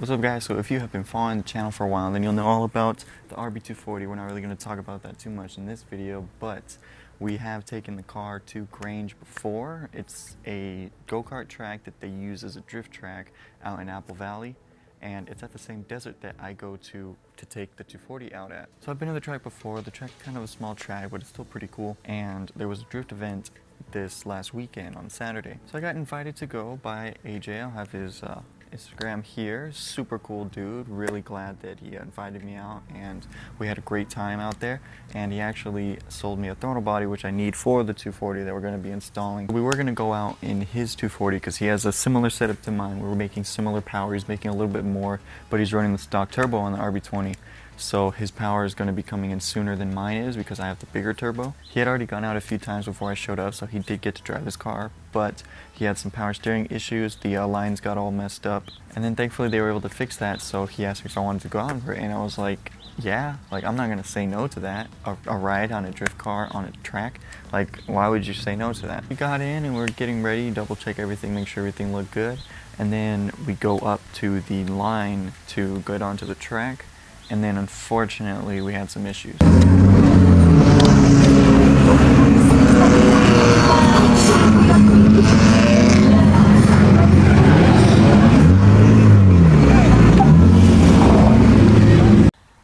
What's up, guys? So if you have been following the channel for a while, then you'll know all about the RB240. We're not really going to talk about that too much in this video, but we have taken the car to Grange before. It's a go-kart track that they use as a drift track out in Apple Valley, and it's at the same desert that I go to take the 240 out at. So I've been to the track before. The track's kind of a small track, but it's still pretty cool, and there was a drift event this last weekend on Saturday. So I got invited to go by AJ. I'll have his Instagram here. Super cool dude. Really glad that he invited me out, and we had a great time out there. And he actually sold me a throttle body, which I need for the 240 that we're going to be installing. We were going to go out in his 240 because he has a similar setup to mine. We were making similar power. He's making a little bit more, but he's running the stock turbo on the RB20. So his power is going to be coming in sooner than mine is because I have the bigger turbo. He had already gone out a few times before I showed up, so he did get to drive his car, but he had some power steering issues. The lines got all messed up, and then thankfully they were able to fix that. So he asked me if I wanted to go out for it, and I was like, yeah, like I'm not going to say no to that. A ride on a drift car on a track, like why would you say no to that? We got in and we're getting ready, double check everything, make sure everything looked good, and then we go up to the line to get onto the track. And then unfortunately we had some issues.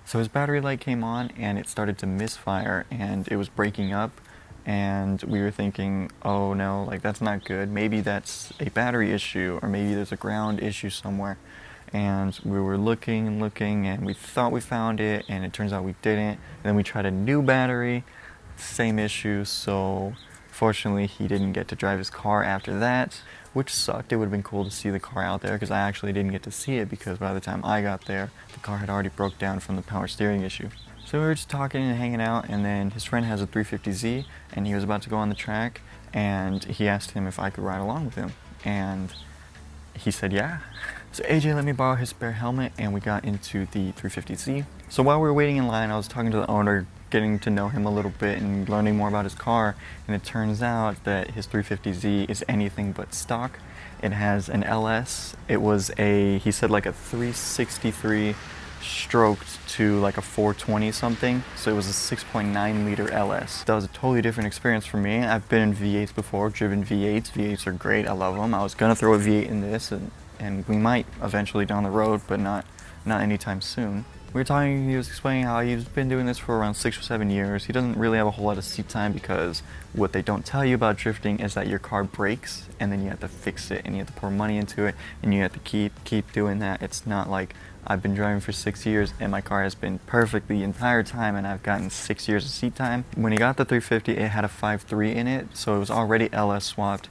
So his battery light came on and it started to misfire and it was breaking up, and we were thinking, oh no, like that's not good. Maybe that's a battery issue, or maybe there's a ground issue somewhere. And we were looking and looking, and we thought we found it, and it turns out we didn't. And then we tried a new battery, same issue. So fortunately he didn't get to drive his car after that, which sucked. It would have been cool to see the car out there, because I actually didn't get to see it because by the time I got there the car had already broke down from the power steering issue. So we were just talking and hanging out, and then his friend has a 350Z and he was about to go on the track, and he asked him if I could ride along with him, and he said yeah. So AJ let me borrow his spare helmet and we got into the 350Z. So while we were waiting in line, I was talking to the owner, getting to know him a little bit and learning more about his car, and it turns out that his 350Z is anything but stock. It has an LS. It was he said like a 363 stroked to like a 420 something, so it was a 6.9 liter LS. That was a totally different experience for me. I've been in V8s before, driven V8s. V8s are great, I love them. I was gonna throw a V8 in this, and we might eventually down the road, but not anytime soon. We were talking, he was explaining how he's been doing this for around 6 or 7 years. He doesn't really have a whole lot of seat time because what they don't tell you about drifting is that your car breaks and then you have to fix it and you have to pour money into it and you have to keep doing that. It's not like I've been driving for 6 years and my car has been perfect the entire time and I've gotten 6 years of seat time. When he got the 350, it had a 5.3 in it, so it was already LS swapped.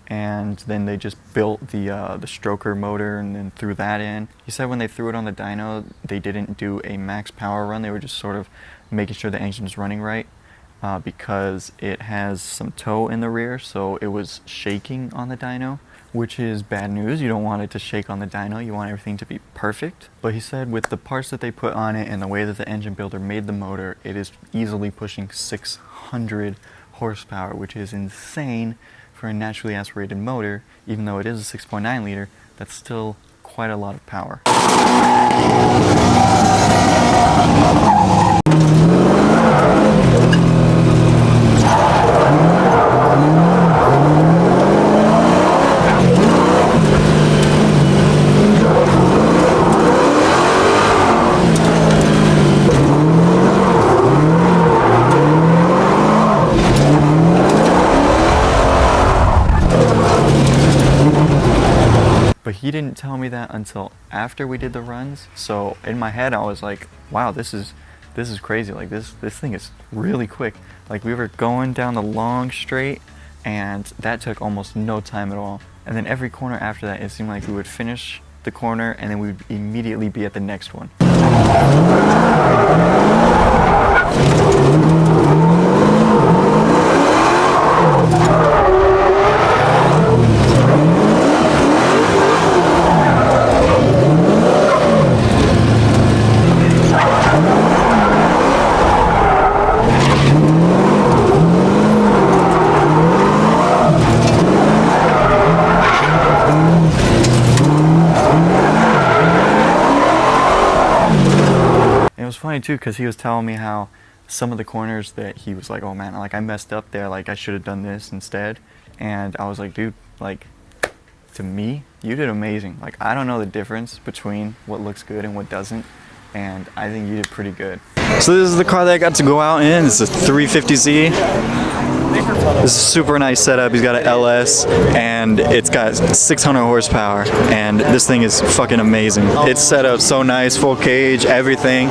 And then they just built the stroker motor and then threw that in. He said when they threw it on the dyno, they didn't do a max power run. They were just sort of making sure the engine was running right because it has some tow in the rear, so it was shaking on the dyno, which is bad news. You don't want it to shake on the dyno. You want everything to be perfect. But he said with the parts that they put on it and the way that the engine builder made the motor, it is easily pushing 600 horsepower, which is insane for a naturally aspirated motor. Even though it is a 6.9 liter, that's still quite a lot of power. But he didn't tell me that until after we did the runs. So in my head I was like, wow, this is crazy. Like this thing is really quick. Like we were going down the long straight and that took almost no time at all. And then every corner after that, it seemed like we would finish the corner and then we would immediately be at the next one. was funny too because he was telling me how some of the corners that he was like, oh man, like I messed up there, like I should have done this instead. And I was like, dude, like to me, you did amazing. Like I don't know the difference between what looks good and what doesn't, and I think you did pretty good. So this is the car that I got to go out in. It's a 350Z. This is a super nice setup. He's got an LS and it's got 600 horsepower and this thing is fucking amazing. It's set up so nice, full cage, everything.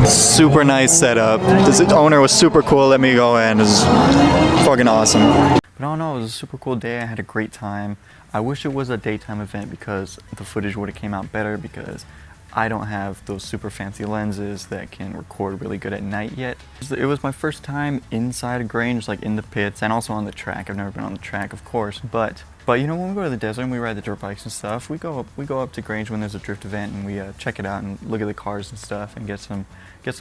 Super nice setup. This owner was super cool, let me go in. It was fucking awesome. But I don't know, it was a super cool day. I had a great time. I wish it was a daytime event because the footage would have came out better because I don't have those super fancy lenses that can record really good at night yet. It was my first time inside a Grange, like in the pits and also on the track. I've never been on the track, of course, but you know, when we go to the desert and we ride the dirt bikes and stuff, we go up to Grange when there's a drift event and we check it out and look at the cars and stuff and get some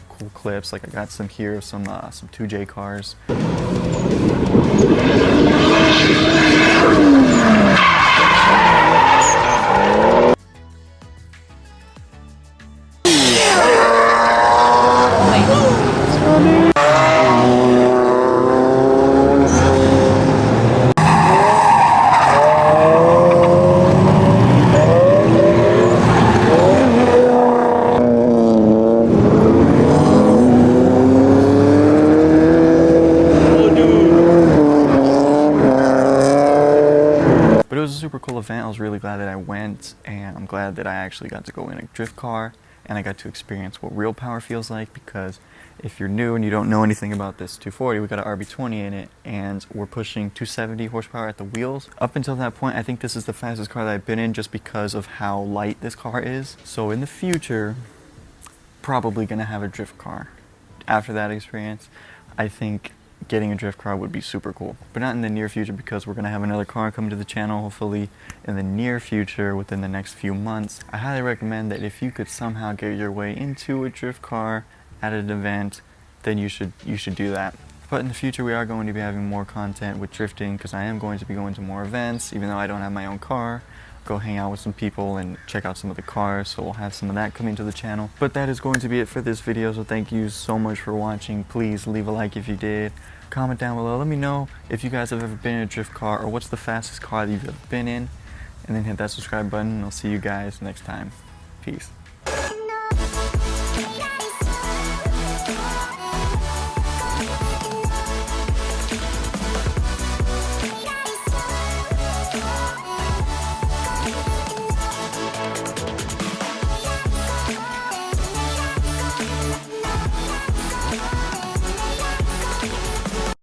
cool clips. Like I got some here, some 2J cars. But it was a super cool event. I was really glad that I went, and I'm glad that I actually got to go in a drift car and I got to experience what real power feels like, because if you're new and you don't know anything about this 240, we got an RB20 in it and we're pushing 270 horsepower at the wheels. Up until that point, I think this is the fastest car that I've been in just because of how light this car is. So in the future, probably gonna have a drift car. After that experience, I think getting a drift car would be super cool, but not in the near future because we're gonna have another car coming to the channel hopefully in the near future within the next few months. I highly recommend that if you could somehow get your way into a drift car at an event, then you should do that. But in the future we are going to be having more content with drifting because I am going to be going to more events even though I don't have my own car. Go hang out with some people and check out some of the cars, so we'll have some of that coming to the channel. But that is going to be it for this video, so thank you so much for watching. Please leave a like if you did. Comment down below, let me know if you guys have ever been in a drift car or what's the fastest car that you've ever been in. And then hit that subscribe button and I'll see you guys next time. Peace.